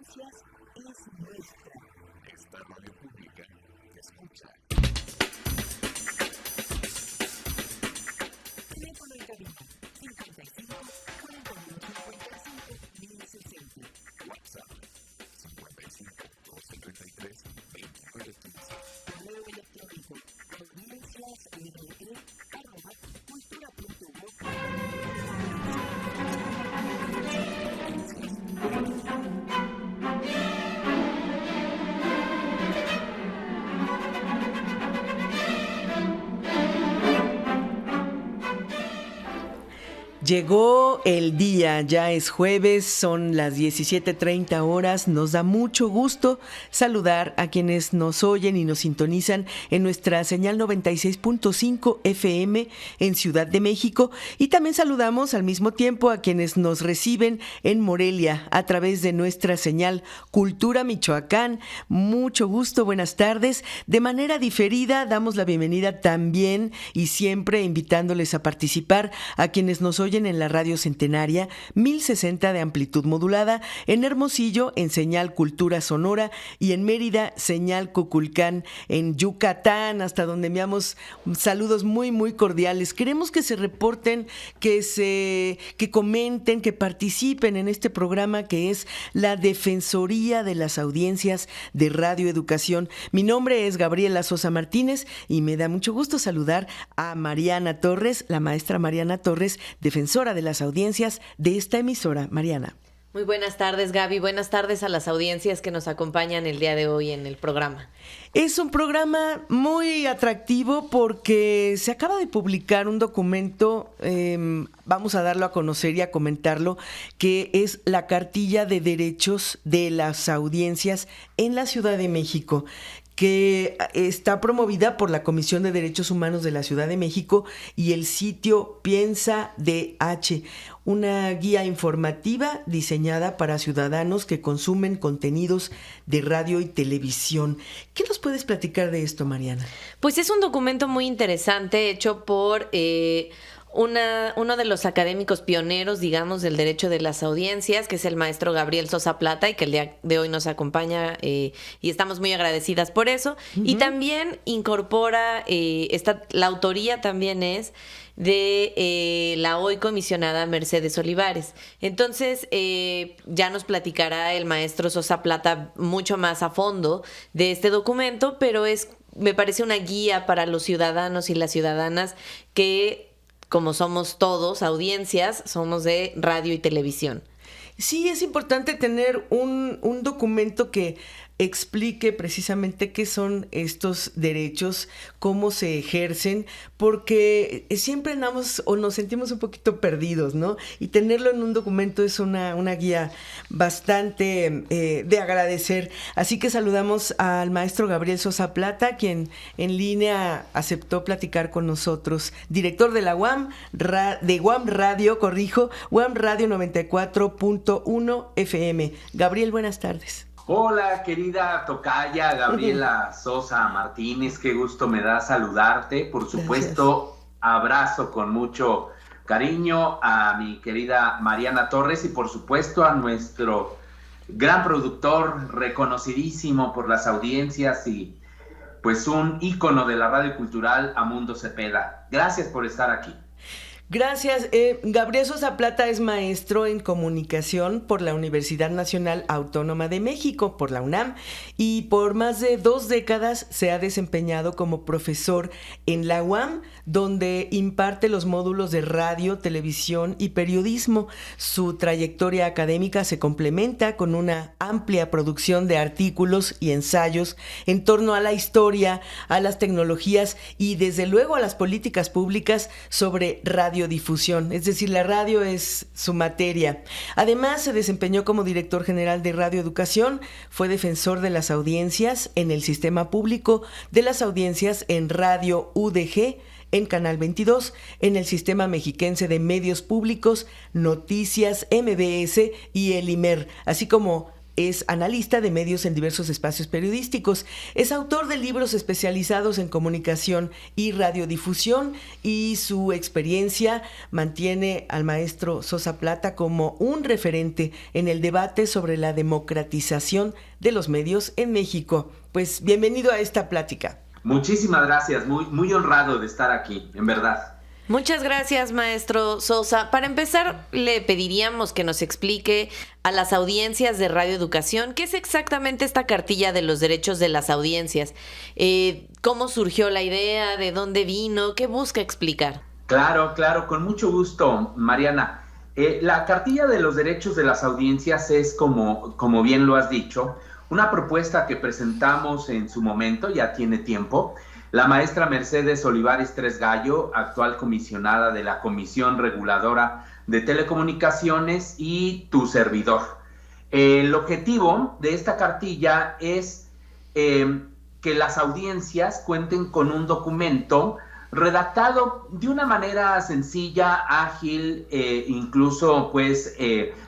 audiencias es nuestra. Esta radio pública te escucha. Teléfono en cabina 55 41 55 1060. WhatsApp 55 233 2915. Correo electrónico Llegó el día, ya es jueves, son las 17:30 horas. Nos da mucho gusto saludar a quienes nos oyen y nos sintonizan en nuestra señal 96.5 FM en Ciudad de México, y también saludamos al mismo tiempo a quienes nos reciben en Morelia a través de nuestra señal Cultura Michoacán. Mucho gusto, buenas tardes. De manera diferida damos la bienvenida también y siempre invitándoles a participar a quienes nos oyen en la radio Centenaria 1060 de amplitud modulada, en Hermosillo en señal Cultura Sonora y en Mérida señal Cuculcán en Yucatán, hasta donde enviamos saludos muy muy cordiales. Queremos que se reporten, que comenten, que participen en este programa que es la Defensoría de las Audiencias de Radio Educación. Mi nombre es Gabriela Sosa Martínez y me da mucho gusto saludar a Mariana Torres, la maestra Mariana Torres, defensora de las audiencias de esta emisora. Mariana. Muy buenas tardes, Gaby. Buenas tardes a las audiencias que nos acompañan el día de hoy en el programa. Es un programa muy atractivo porque se acaba de publicar un documento, vamos a darlo a conocer y a comentarlo, que es la Cartilla de Derechos de las Audiencias en la Ciudad de México, que está promovida por la Comisión de Derechos Humanos de la Ciudad de México y el sitio Piensa DH, una guía informativa diseñada para ciudadanos que consumen contenidos de radio y televisión. ¿Qué nos puedes platicar de esto, Mariana? Pues es un documento muy interesante hecho por uno de los académicos pioneros, digamos, del derecho de las audiencias, que es el maestro Gabriel Sosa Plata, y que el día de hoy nos acompaña, y estamos muy agradecidas por eso. Uh-huh. Y también incorpora, la autoría también es de la hoy comisionada Mercedes Olivares. Entonces, ya nos platicará el maestro Sosa Plata mucho más a fondo de este documento, pero me parece una guía para los ciudadanos y las ciudadanas que, como somos todos audiencias, somos de radio y televisión. Sí, es importante tener un documento que explique precisamente qué son estos derechos, cómo se ejercen, porque siempre andamos o nos sentimos un poquito perdidos, ¿no? Y tenerlo en un documento es una guía bastante de agradecer. Así que saludamos al maestro Gabriel Sosa Plata, quien en línea aceptó platicar con nosotros, director de la UAM, de UAM Radio, UAM Radio 94.1 FM. Gabriel, buenas tardes. Hola, querida tocaya Gabriela Sosa Martínez, qué gusto me da saludarte. Por supuesto, gracias. Abrazo con mucho cariño a mi querida Mariana Torres y por supuesto a nuestro gran productor, reconocidísimo por las audiencias y pues un ícono de la radio cultural, Amundo Cepeda. Gracias por estar aquí. Gracias. Gabriel Sosa Plata es maestro en comunicación por la Universidad Nacional Autónoma de México, por la UNAM, y por más de 2 décadas se ha desempeñado como profesor en la UAM, donde imparte los módulos de radio, televisión y periodismo. Su trayectoria académica se complementa con una amplia producción de artículos y ensayos en torno a la historia, a las tecnologías y desde luego a las políticas públicas sobre radiodifusión, es decir, la radio es su materia. Además, se desempeñó como director general de Radio Educación, fue defensor de las audiencias en el sistema público de las audiencias en Radio UDG, en Canal 22, en el Sistema Mexiquense de Medios Públicos, Noticias, MBS y el IMER, así como es analista de medios en diversos espacios periodísticos. Es autor de libros especializados en comunicación y radiodifusión, y su experiencia mantiene al maestro Sosa Plata como un referente en el debate sobre la democratización de los medios en México. Pues bienvenido a esta plática. Muchísimas gracias, muy honrado de estar aquí, en verdad. Muchas gracias, maestro Sosa. Para empezar, le pediríamos que nos explique a las audiencias de Radio Educación qué es exactamente esta cartilla de los derechos de las audiencias. ¿Cómo surgió la idea? ¿De dónde vino? ¿Qué busca explicar? Claro, con mucho gusto, Mariana. La cartilla de los derechos de las audiencias es, como bien lo has dicho, una propuesta que presentamos en su momento, ya tiene tiempo, la maestra Mercedes Olivares Tres Gallo, actual comisionada de la Comisión Reguladora de Telecomunicaciones, y tu servidor. El objetivo de esta cartilla es que las audiencias cuenten con un documento redactado de una manera sencilla, ágil, incluso pues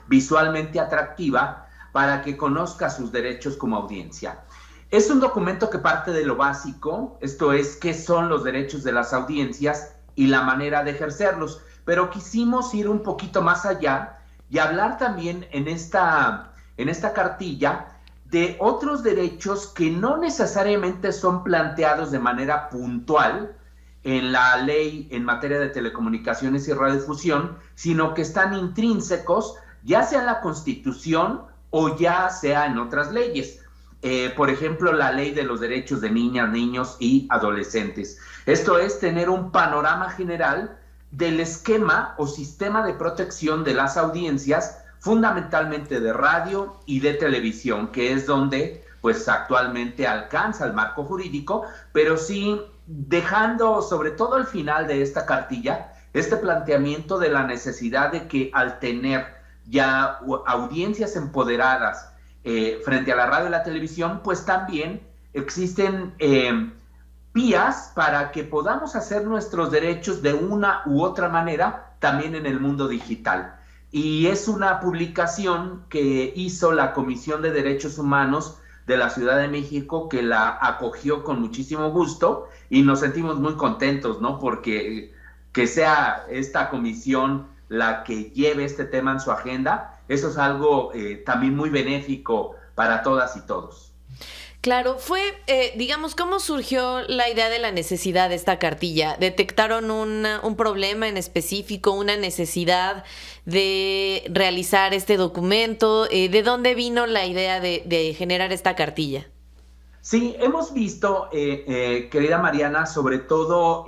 visualmente atractiva, para que conozca sus derechos como audiencia. Es un documento que parte de lo básico, esto es, qué son los derechos de las audiencias y la manera de ejercerlos, pero quisimos ir un poquito más allá y hablar también en esta cartilla de otros derechos que no necesariamente son planteados de manera puntual en la ley en materia de telecomunicaciones y radiodifusión, sino que están intrínsecos, ya sea en la Constitución o ya sea en otras leyes. Por ejemplo, la ley de los derechos de niñas, niños y adolescentes. Esto es tener un panorama general del esquema o sistema de protección de las audiencias, fundamentalmente de radio y de televisión, que es donde pues actualmente alcanza el marco jurídico, pero sí dejando sobre todo al final de esta cartilla este planteamiento de la necesidad de que al tener ya audiencias empoderadas frente a la radio y la televisión, pues también existen vías para que podamos hacer nuestros derechos de una u otra manera también en el mundo digital. Y es una publicación que hizo la Comisión de Derechos Humanos de la Ciudad de México, que la acogió con muchísimo gusto, y nos sentimos muy contentos, ¿no? Porque que sea esta comisión la que lleve este tema en su agenda, eso es algo también muy benéfico para todas y todos. Claro, fue, digamos, ¿cómo surgió la idea de la necesidad de esta cartilla? ¿Detectaron un problema en específico, una necesidad de realizar este documento? ¿De dónde vino la idea de generar esta cartilla? Sí, hemos visto, querida Mariana, sobre todo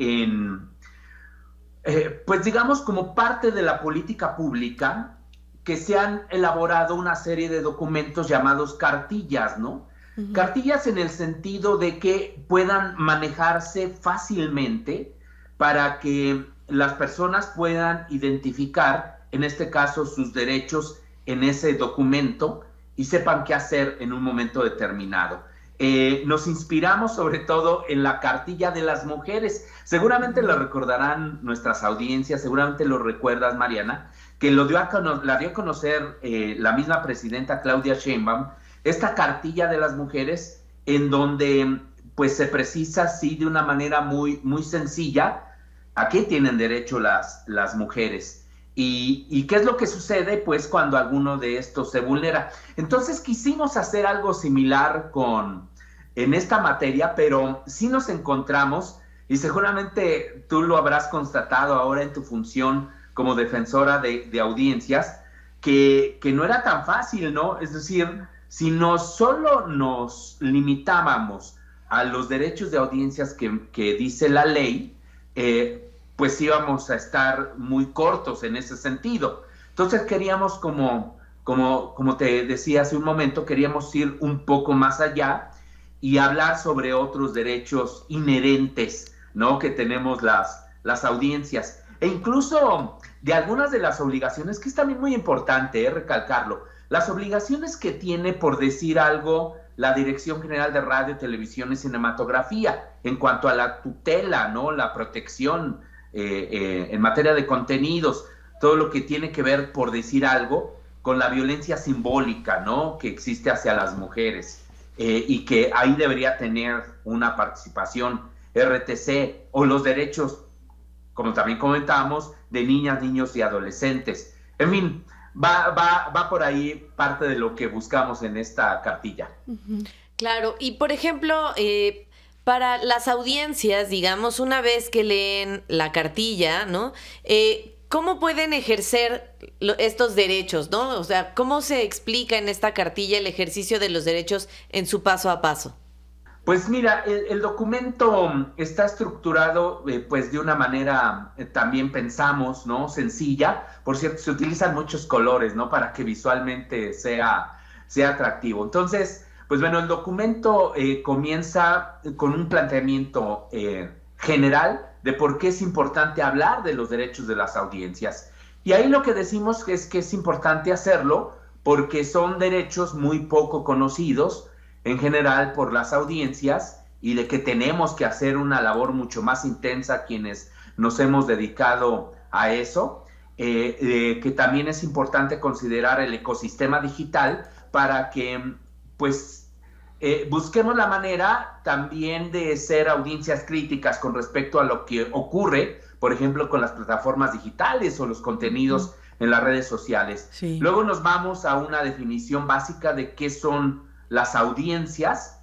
pues digamos como parte de la política pública, que se han elaborado una serie de documentos llamados cartillas, ¿no? Uh-huh. Cartillas en el sentido de que puedan manejarse fácilmente para que las personas puedan identificar, en este caso, sus derechos en ese documento y sepan qué hacer en un momento determinado. Nos inspiramos sobre todo en la cartilla de las mujeres. Seguramente lo recordarán nuestras audiencias, seguramente lo recuerdas, Mariana, que la dio a conocer la misma presidenta Claudia Sheinbaum, esta cartilla de las mujeres, en donde pues se precisa, sí, de una manera muy sencilla, a qué tienen derecho las mujeres. ¿Y qué es lo que sucede pues cuando alguno de estos se vulnera? Entonces quisimos hacer algo similar en esta materia, pero sí nos encontramos, y seguramente tú lo habrás constatado ahora en tu función como defensora de audiencias, que no era tan fácil, ¿no? Es decir, si no solo nos limitábamos a los derechos de audiencias que dice la ley, pues íbamos a estar muy cortos en ese sentido. Entonces queríamos, como te decía hace un momento, queríamos ir un poco más allá y hablar sobre otros derechos inherentes, ¿no?, que tenemos las audiencias, e incluso de algunas de las obligaciones, que es también muy importante recalcarlo, las obligaciones que tiene, por decir algo, la Dirección General de Radio, Televisión y Cinematografía en cuanto a la tutela, ¿no?, la protección en materia de contenidos, todo lo que tiene que ver, por decir algo, con la violencia simbólica, ¿no?, que existe hacia las mujeres, y que ahí debería tener una participación RTC, o los derechos, como también comentábamos, de niñas, niños y adolescentes. En fin, va por ahí parte de lo que buscamos en esta cartilla. Claro, y por ejemplo, para las audiencias, digamos, una vez que leen la cartilla, ¿no? ¿Cómo pueden ejercer estos derechos, ¿no? O sea, ¿cómo se explica en esta cartilla el ejercicio de los derechos en su paso a paso? Pues mira, el documento está estructurado pues de una manera, también pensamos, ¿no?, sencilla. Por cierto, se utilizan muchos colores, ¿no?, para que visualmente sea atractivo. Entonces, pues bueno, el documento comienza con un planteamiento general de por qué es importante hablar de los derechos de las audiencias. Y ahí lo que decimos es que es importante hacerlo porque son derechos muy poco conocidos en general por las audiencias, y de que tenemos que hacer una labor mucho más intensa quienes nos hemos dedicado a eso, que también es importante considerar el ecosistema digital para que pues busquemos la manera también de ser audiencias críticas con respecto a lo que ocurre, por ejemplo, con las plataformas digitales o los contenidos en las redes sociales. Sí. Luego nos vamos a una definición básica de qué son las audiencias,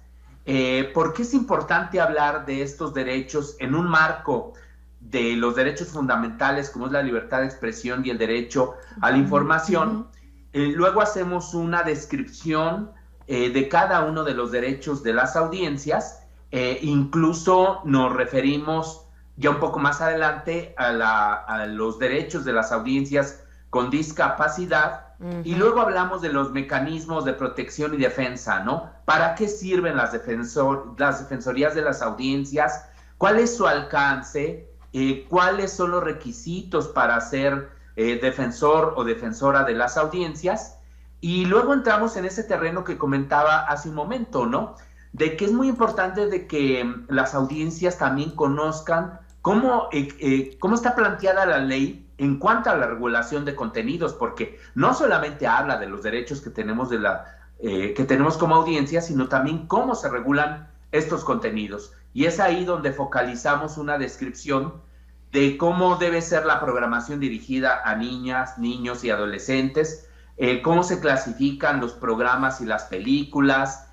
por qué es importante hablar de estos derechos en un marco de los derechos fundamentales como es la libertad de expresión y el derecho a la información. Luego hacemos una descripción de cada uno de los derechos de las audiencias, incluso nos referimos ya un poco más adelante a los derechos de las audiencias con discapacidad, y luego hablamos de los mecanismos de protección y defensa, ¿no? ¿Para qué sirven las defensorías de las audiencias? ¿Cuál es su alcance? ¿Cuáles son los requisitos para ser defensor o defensora de las audiencias? Y luego entramos en ese terreno que comentaba hace un momento, ¿no?, de que es muy importante de que las audiencias también conozcan cómo está planteada la ley en cuanto a la regulación de contenidos, porque no solamente habla de los derechos que tenemos que tenemos como audiencia, sino también cómo se regulan estos contenidos. Y es ahí donde focalizamos una descripción de cómo debe ser la programación dirigida a niñas, niños y adolescentes, cómo se clasifican los programas y las películas,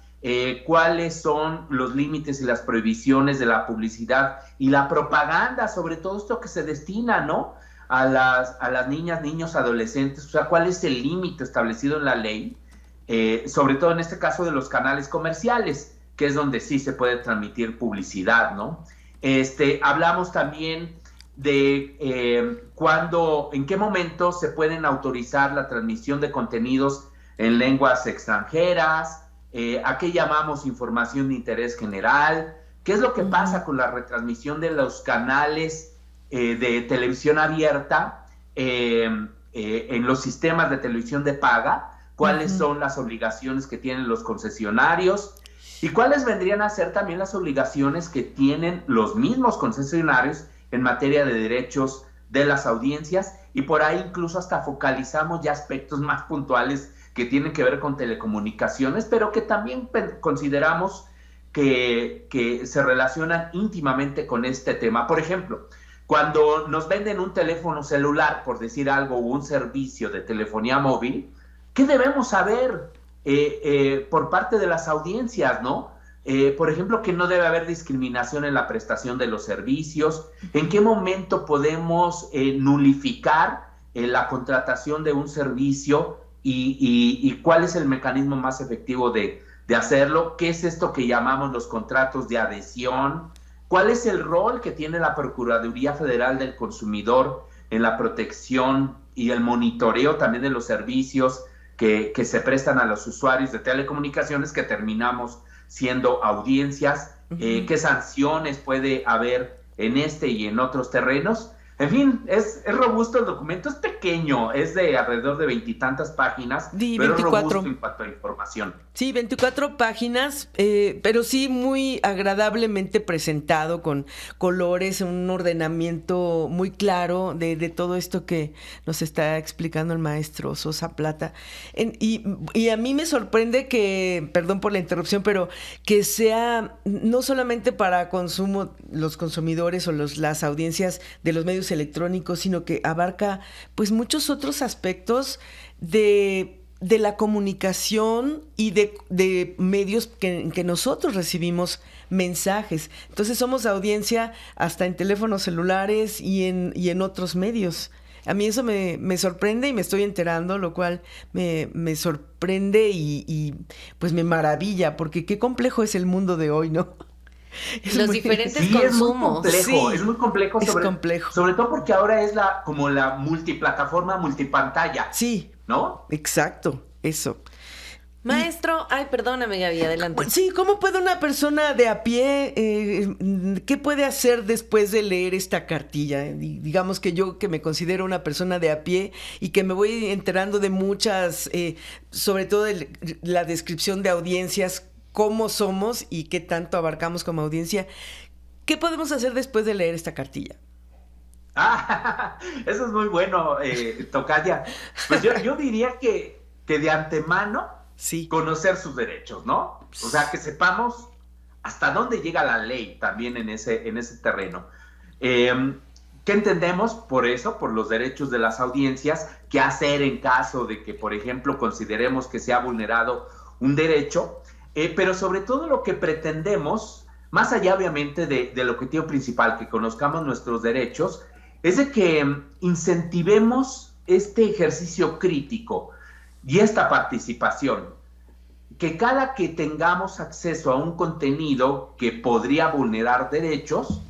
cuáles son los límites y las prohibiciones de la publicidad y la propaganda, sobre todo esto que se destina, ¿no?, a las niñas, niños, adolescentes. O sea, cuál es el límite establecido en la ley, sobre todo en este caso de los canales comerciales, que es donde sí se puede transmitir publicidad, ¿no? Hablamos también de en qué momento se pueden autorizar la transmisión de contenidos en lenguas extranjeras, a qué llamamos información de interés general, qué es lo que pasa con la retransmisión de los canales de televisión abierta en los sistemas de televisión de paga, cuáles son las obligaciones que tienen los concesionarios y cuáles vendrían a ser también las obligaciones que tienen los mismos concesionarios en materia de derechos de las audiencias, y por ahí incluso hasta focalizamos ya aspectos más puntuales que tienen que ver con telecomunicaciones, pero que también consideramos que se relacionan íntimamente con este tema. Por ejemplo, cuando nos venden un teléfono celular, por decir algo, o un servicio de telefonía móvil, ¿qué debemos saber por parte de las audiencias, no? Por ejemplo, que no debe haber discriminación en la prestación de los servicios, en qué momento podemos nulificar la contratación de un servicio y cuál es el mecanismo más efectivo de hacerlo, qué es esto que llamamos los contratos de adhesión, cuál es el rol que tiene la Procuraduría Federal del Consumidor en la protección y el monitoreo también de los servicios que se prestan a los usuarios de telecomunicaciones que terminamos siendo audiencias, qué sanciones puede haber en este y en otros terrenos. En fin, es robusto el documento, es pequeño, pequeño, es de alrededor de 20 y tantas páginas, pero 24. es robusto en cuanto a información. Sí, 24 páginas, pero sí muy agradablemente presentado, con colores, un ordenamiento muy claro de todo esto que nos está explicando el maestro Sosa Plata. Y a mí me sorprende que, perdón por la interrupción, pero que sea no solamente para consumo, los consumidores o las audiencias de los medios electrónicos, sino que abarca pues muchos otros aspectos de la comunicación y de medios que nosotros recibimos mensajes. Entonces somos audiencia hasta en teléfonos celulares y en otros medios. A mí eso me sorprende y me estoy enterando, lo cual me sorprende y pues me maravilla, porque qué complejo es el mundo de hoy, ¿no? Los diferentes sí, consumos. Es muy complejo, sobre todo porque ahora es como la multiplataforma, multipantalla. Sí. ¿No? Exacto, eso. Maestro, perdóname, Gaby, adelante. Sí, ¿cómo puede una persona de a pie, qué puede hacer después de leer esta cartilla? Digamos que yo, que me considero una persona de a pie y que me voy enterando de muchas, sobre todo de la descripción de audiencias, cómo somos y qué tanto abarcamos como audiencia. ¿Qué podemos hacer después de leer esta cartilla? Eso es muy bueno, Tocaya. Pues yo diría que de antemano sí, conocer sus derechos, ¿no? O sea, que sepamos hasta dónde llega la ley también en ese terreno. ¿Qué entendemos por eso, por los derechos de las audiencias? ¿Qué hacer en caso de que, por ejemplo, consideremos que se ha vulnerado un derecho? Pero sobre todo lo que pretendemos, más allá obviamente del objetivo principal, que conozcamos nuestros derechos, es de que incentivemos este ejercicio crítico y esta participación, que cada que tengamos acceso a un contenido que podría vulnerar derechos,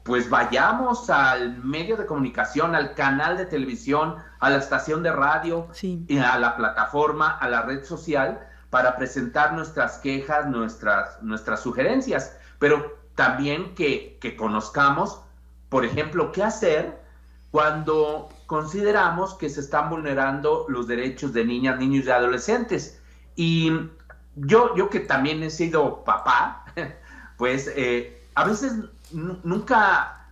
pues vayamos al medio de comunicación, al canal de televisión, a la estación de radio, sí, a la plataforma, a la red social, para presentar nuestras quejas, nuestras sugerencias, pero también que conozcamos, por ejemplo, qué hacer cuando consideramos que se están vulnerando los derechos de niñas, niños y adolescentes. Y yo que también he sido papá, pues a veces nunca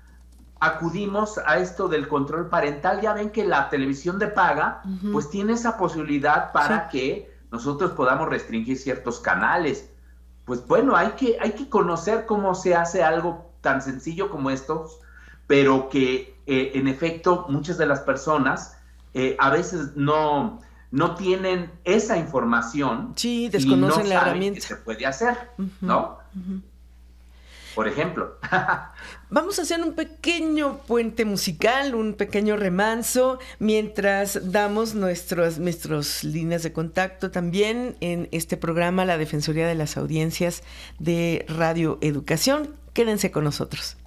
acudimos a esto del control parental. Ya ven que la televisión de paga, pues tiene esa posibilidad para que nosotros podamos restringir ciertos canales. Pues bueno, hay que conocer cómo se hace algo tan sencillo como estos, pero que en efecto muchas de las personas a veces no tienen esa información. Sí, desconocen la herramienta. Que se puede hacer, ¿no? Por ejemplo. Vamos a hacer un pequeño puente musical, un pequeño remanso, mientras damos nuestras líneas de contacto también en este programa, la Defensoría de las Audiencias de Radio Educación. Quédense con nosotros.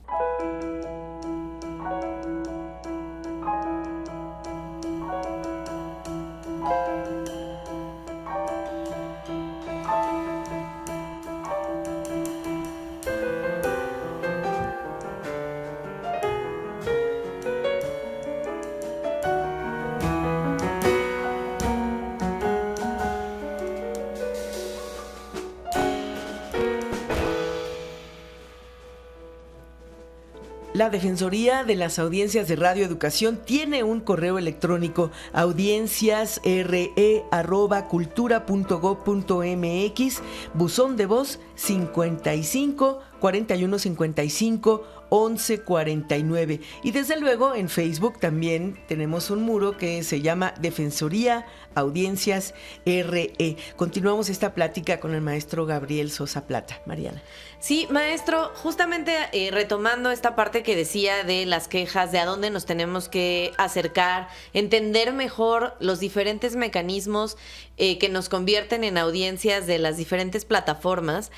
La Defensoría de las Audiencias de Radio Educación tiene un correo electrónico: audienciasre@cultura.gov.mx, buzón de voz 55 41 55 11 49. Y desde luego en Facebook también tenemos un muro que se llama Defensoría Audiencias RE. Continuamos esta plática con el maestro Gabriel Sosa Plata. Mariana. Sí, maestro, justamente retomando esta parte que decía de las quejas, de a dónde nos tenemos que acercar, entender mejor los diferentes mecanismos que nos convierten en audiencias de las diferentes plataformas.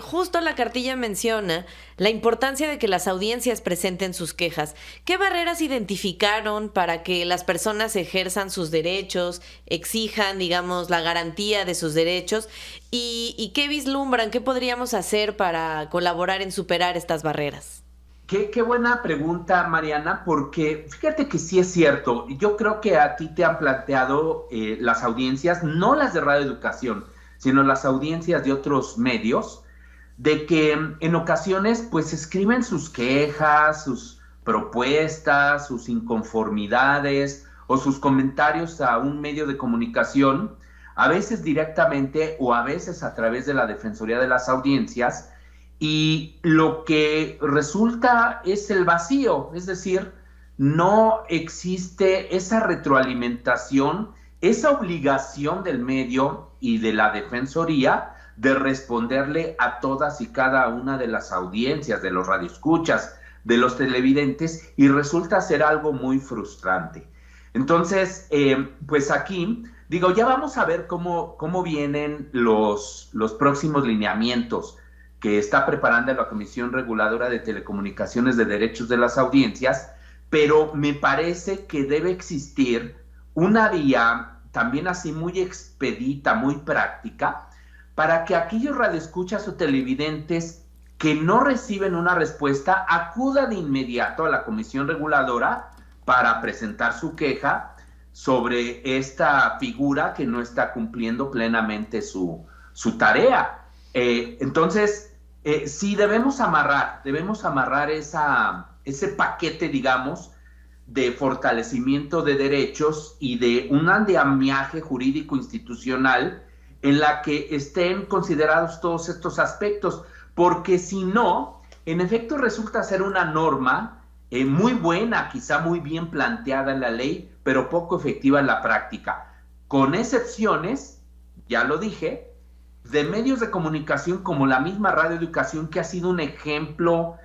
Justo la cartilla menciona la importancia de que las audiencias presenten sus quejas. ¿Qué barreras identificaron para que las personas ejerzan sus derechos, exijan, digamos, la garantía de sus derechos? ¿Y qué vislumbran? ¿Qué podríamos hacer para colaborar en superar estas barreras? Qué buena pregunta, Mariana, porque fíjate que sí es cierto. Yo creo que a ti te han planteado las audiencias, no las de Radio Educación, sino las audiencias de otros medios, de que en ocasiones pues escriben sus quejas, sus propuestas, sus inconformidades o sus comentarios a un medio de comunicación, a veces directamente o a veces a través de la Defensoría de las Audiencias, y lo que resulta es el vacío, es decir, no existe esa retroalimentación, esa obligación del medio y de la Defensoría de responderle a todas y cada una de las audiencias, de los radioescuchas, de los televidentes, y resulta ser algo muy frustrante. Entonces, pues aquí, digo, ya vamos a ver cómo vienen los próximos lineamientos que está preparando la Comisión Reguladora de Telecomunicaciones de Derechos de las Audiencias, pero me parece que debe existir una vía también así muy expedita, muy práctica, para que aquellos radioescuchas o televidentes que no reciben una respuesta acudan de inmediato a la Comisión Reguladora para presentar su queja sobre esta figura que no está cumpliendo plenamente su tarea. Entonces, sí debemos amarrar ese paquete, digamos, de fortalecimiento de derechos y de un andamiaje jurídico institucional en la que estén considerados todos estos aspectos, porque si no, en efecto resulta ser una norma muy buena, quizá muy bien planteada en la ley, pero poco efectiva en la práctica, con excepciones, ya lo dije, de medios de comunicación como la misma Radio Educación, que ha sido un ejemplo,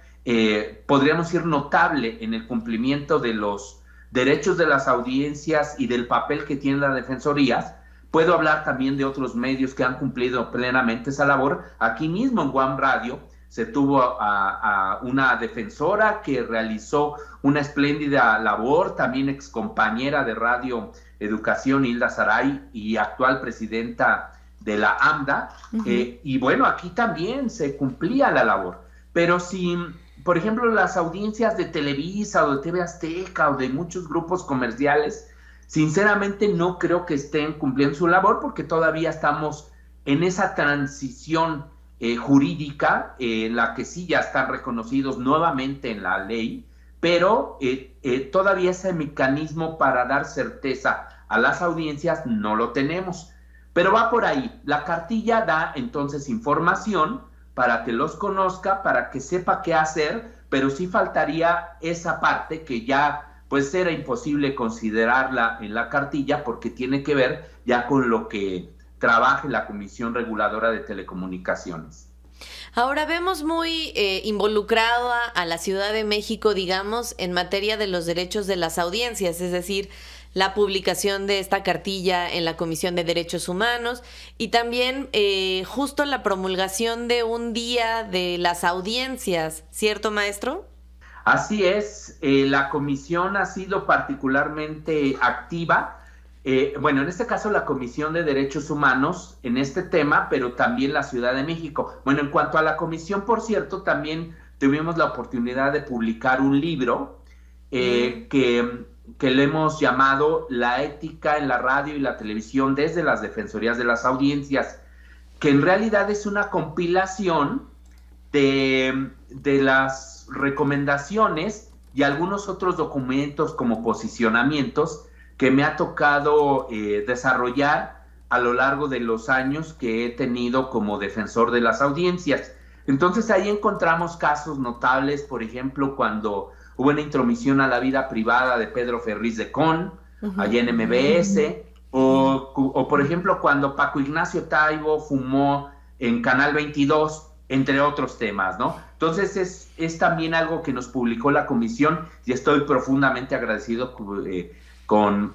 podríamos decir, notable en el cumplimiento de los derechos de las audiencias y del papel que tienen las defensorías. Puedo hablar también de otros medios que han cumplido plenamente esa labor. Aquí mismo en Guam Radio se tuvo a una defensora que realizó una espléndida labor, también excompañera de Radio Educación, Hilda Saray, y actual presidenta de la AMDA, y bueno, aquí también se cumplía la labor. Pero si, por ejemplo, las audiencias de Televisa o de TV Azteca o de muchos grupos comerciales, sinceramente no creo que estén cumpliendo su labor, porque todavía estamos en esa transición jurídica en la que sí ya están reconocidos nuevamente en la ley, pero todavía ese mecanismo para dar certeza a las audiencias no lo tenemos. Pero va por ahí. La cartilla da entonces información para que los conozca, para que sepa qué hacer, pero sí faltaría esa parte que ya pues era imposible considerarla en la cartilla, porque tiene que ver ya con lo que trabaje la Comisión Reguladora de Telecomunicaciones. Ahora vemos muy involucrado a la Ciudad de México, digamos, en materia de los derechos de las audiencias, es decir, la publicación de esta cartilla en la Comisión de Derechos Humanos y también justo la promulgación de un día de las audiencias, ¿cierto, maestro? Así es, la comisión ha sido particularmente activa, bueno, en este caso la Comisión de Derechos Humanos en este tema, pero también la Ciudad de México. Bueno, en cuanto a la comisión, por cierto, también tuvimos la oportunidad de publicar un libro que le hemos llamado La ética en la radio y la televisión desde las defensorías de las audiencias, que en realidad es una compilación de las recomendaciones y algunos otros documentos como posicionamientos que me ha tocado desarrollar a lo largo de los años que he tenido como defensor de las audiencias. Entonces ahí encontramos casos notables, por ejemplo, cuando hubo una intromisión a la vida privada de Pedro Ferriz de Con, allá en MBS, o por ejemplo cuando Paco Ignacio Taibo fumó en Canal 22, entre otros temas, ¿no? Entonces es también algo que nos publicó la comisión y estoy profundamente agradecido con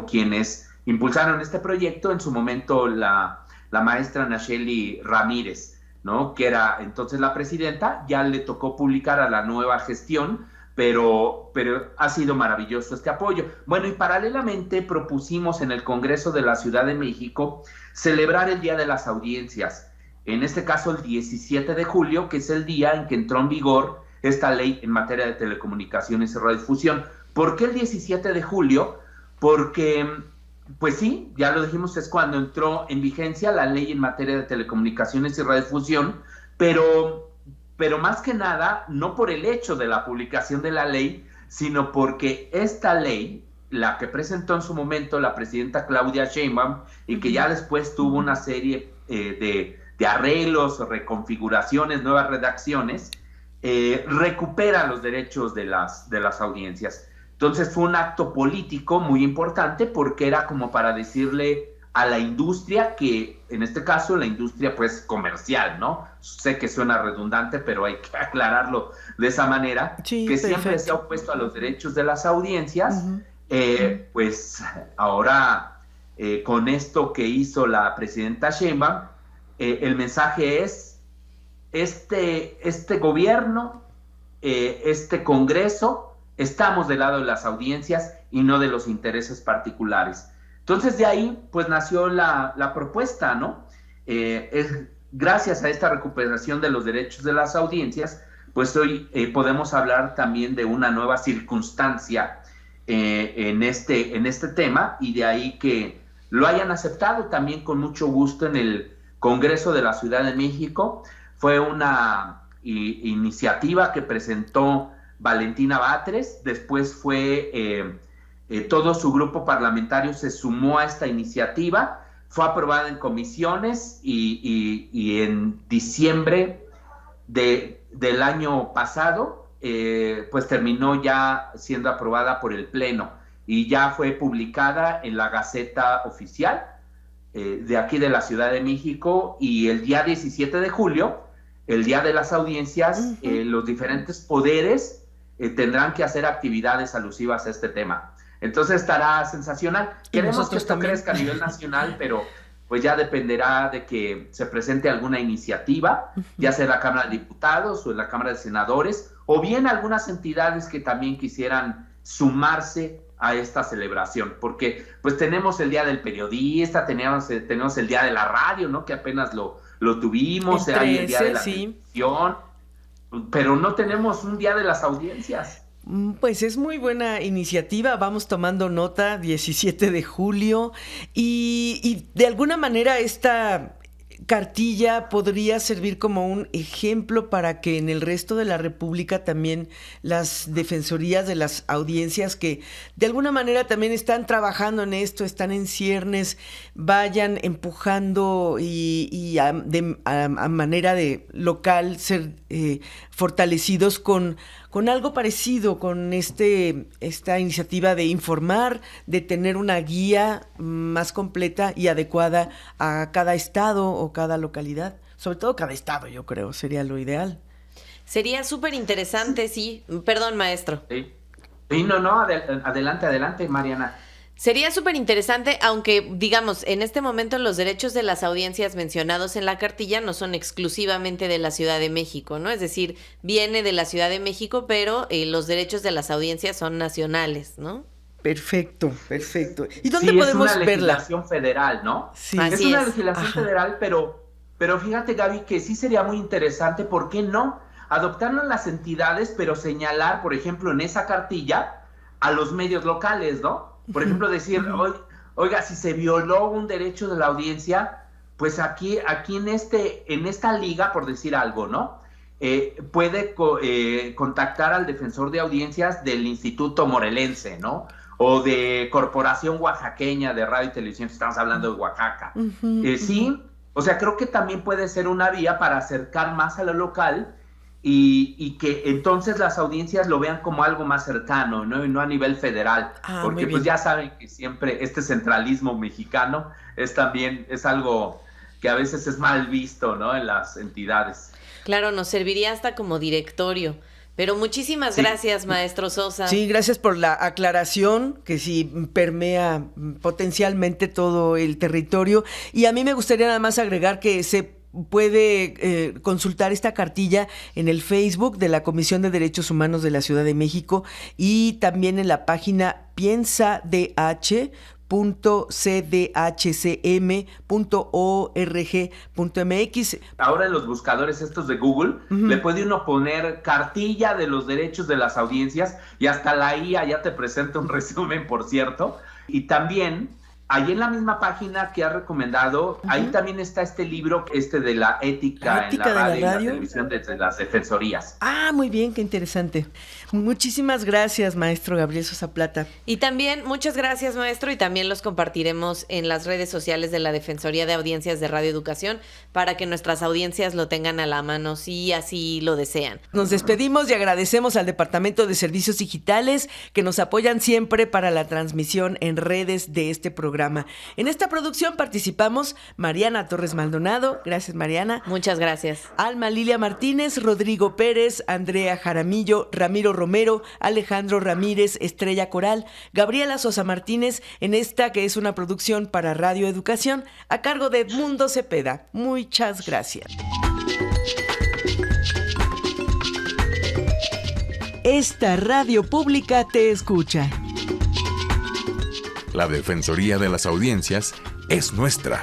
quienes impulsaron este proyecto, en su momento la maestra Nacheli Ramírez, ¿no? Que era entonces la presidenta. Ya le tocó publicar a la nueva gestión, pero ha sido maravilloso este apoyo. Bueno, y paralelamente propusimos en el Congreso de la Ciudad de México celebrar el Día de las Audiencias, en este caso el 17 de julio, que es el día en que entró en vigor esta ley en materia de telecomunicaciones y radiodifusión. ¿Por qué el 17 de julio? Porque, pues sí, ya lo dijimos, es cuando entró en vigencia la ley en materia de telecomunicaciones y radiodifusión, pero más que nada, no por el hecho de la publicación de la ley, sino porque esta ley, la que presentó en su momento la presidenta Claudia Sheinbaum, y que ya después tuvo una serie de arreglos, reconfiguraciones, nuevas redacciones, recupera los derechos de las audiencias. Entonces fue un acto político muy importante porque era como para decirle a la industria, que en este caso la industria pues comercial, ¿no? Sé que suena redundante, pero hay que aclararlo de esa manera, sí, que perfecto. siempre se ha opuesto a los derechos de las audiencias. Pues ahora con esto que hizo la presidenta Sheinbaum, el mensaje es este gobierno, este Congreso, estamos del lado de las audiencias y no de los intereses particulares. Entonces de ahí pues nació la propuesta, ¿no? Gracias a esta recuperación de los derechos de las audiencias, pues hoy podemos hablar también de una nueva circunstancia en este tema, y de ahí que lo hayan aceptado también con mucho gusto en el Congreso de la Ciudad de México. Fue una iniciativa que presentó Valentina Batres, después fue todo su grupo parlamentario se sumó a esta iniciativa, fue aprobada en comisiones y en diciembre del año pasado pues terminó ya siendo aprobada por el Pleno y ya fue publicada en la Gaceta Oficial de aquí de la Ciudad de México, y el día 17 de julio, el día de las audiencias, los diferentes poderes tendrán que hacer actividades alusivas a este tema. Entonces estará sensacional. Queremos que esto crezca a nivel nacional, pero pues ya dependerá de que se presente alguna iniciativa, ya sea en la Cámara de Diputados o en la Cámara de Senadores, o bien algunas entidades que también quisieran sumarse a esta celebración, porque pues tenemos el Día del Periodista, tenemos el Día de la Radio, ¿no? Que apenas lo tuvimos, hay el Día de la Televisión, pero no tenemos un Día de las Audiencias. Pues es muy buena iniciativa, vamos tomando nota, 17 de julio, y de alguna manera esta cartilla podría servir como un ejemplo para que en el resto de la República también las defensorías de las audiencias, que de alguna manera también están trabajando en esto, están en ciernes, vayan empujando y a manera de local ser fortalecidos con algo parecido, con esta iniciativa de informar, de tener una guía más completa y adecuada a cada estado o cada localidad. Sobre todo cada estado, yo creo, sería lo ideal. Sería súper interesante, sí. Perdón, maestro. Sí, no, adelante, Mariana. Sería súper interesante, aunque, digamos, en este momento los derechos de las audiencias mencionados en la cartilla no son exclusivamente de la Ciudad de México, ¿no? Es decir, viene de la Ciudad de México, pero los derechos de las audiencias son nacionales, ¿no? Perfecto. ¿Y dónde podemos verla? Es una legislación federal, ¿no? Sí. Es una legislación federal, pero fíjate, Gaby, que sí sería muy interesante, ¿por qué no? Adoptarlo en las entidades, pero señalar, por ejemplo, en esa cartilla a los medios locales, ¿no? Por ejemplo, decir, oiga, si se violó un derecho de la audiencia, pues aquí en esta liga, por decir algo, ¿no? Puede contactar al defensor de audiencias del Instituto Morelense, ¿no? O de Corporación Oaxaqueña de Radio y Televisión, estamos hablando de Oaxaca. Sí, o sea, creo que también puede ser una vía para acercar más a lo local y que entonces las audiencias lo vean como algo más cercano, ¿no? Y no a nivel federal, porque pues ya saben que siempre este centralismo mexicano es algo que a veces es mal visto, ¿no? En las entidades. Claro, nos serviría hasta como directorio. Pero muchísimas gracias, maestro Sosa. Sí, gracias por la aclaración, que sí permea potencialmente todo el territorio. Y a mí me gustaría nada más agregar que se puede consultar esta cartilla en el Facebook de la Comisión de Derechos Humanos de la Ciudad de México y también en la página piensadh.org.mx. www.cdhcm.org.mx. Ahora en los buscadores estos de Google, le puede uno poner cartilla de los derechos de las audiencias y hasta la IA ya te presenta un resumen, por cierto. Y también, ahí en la misma página que has recomendado, ahí también está este libro, de la ética en la radio y la televisión de las defensorías. Ah, muy bien, qué interesante. Muchísimas gracias, maestro Gabriel Sosa Plata. Y también, muchas gracias, maestro, y también los compartiremos en las redes sociales de la Defensoría de Audiencias de Radio Educación para que nuestras audiencias lo tengan a la mano si así lo desean. Nos despedimos y agradecemos al Departamento de Servicios Digitales que nos apoyan siempre para la transmisión en redes de este programa. En esta producción participamos Mariana Torres Maldonado, gracias Mariana. Muchas gracias. Alma Lilia Martínez, Rodrigo Pérez, Andrea Jaramillo, Ramiro Romero, Alejandro Ramírez, Estrella Coral, Gabriela Sosa Martínez, en esta que es una producción para Radio Educación a cargo de Edmundo Cepeda. Muchas gracias. Esta radio pública te escucha. La Defensoría de las Audiencias es nuestra.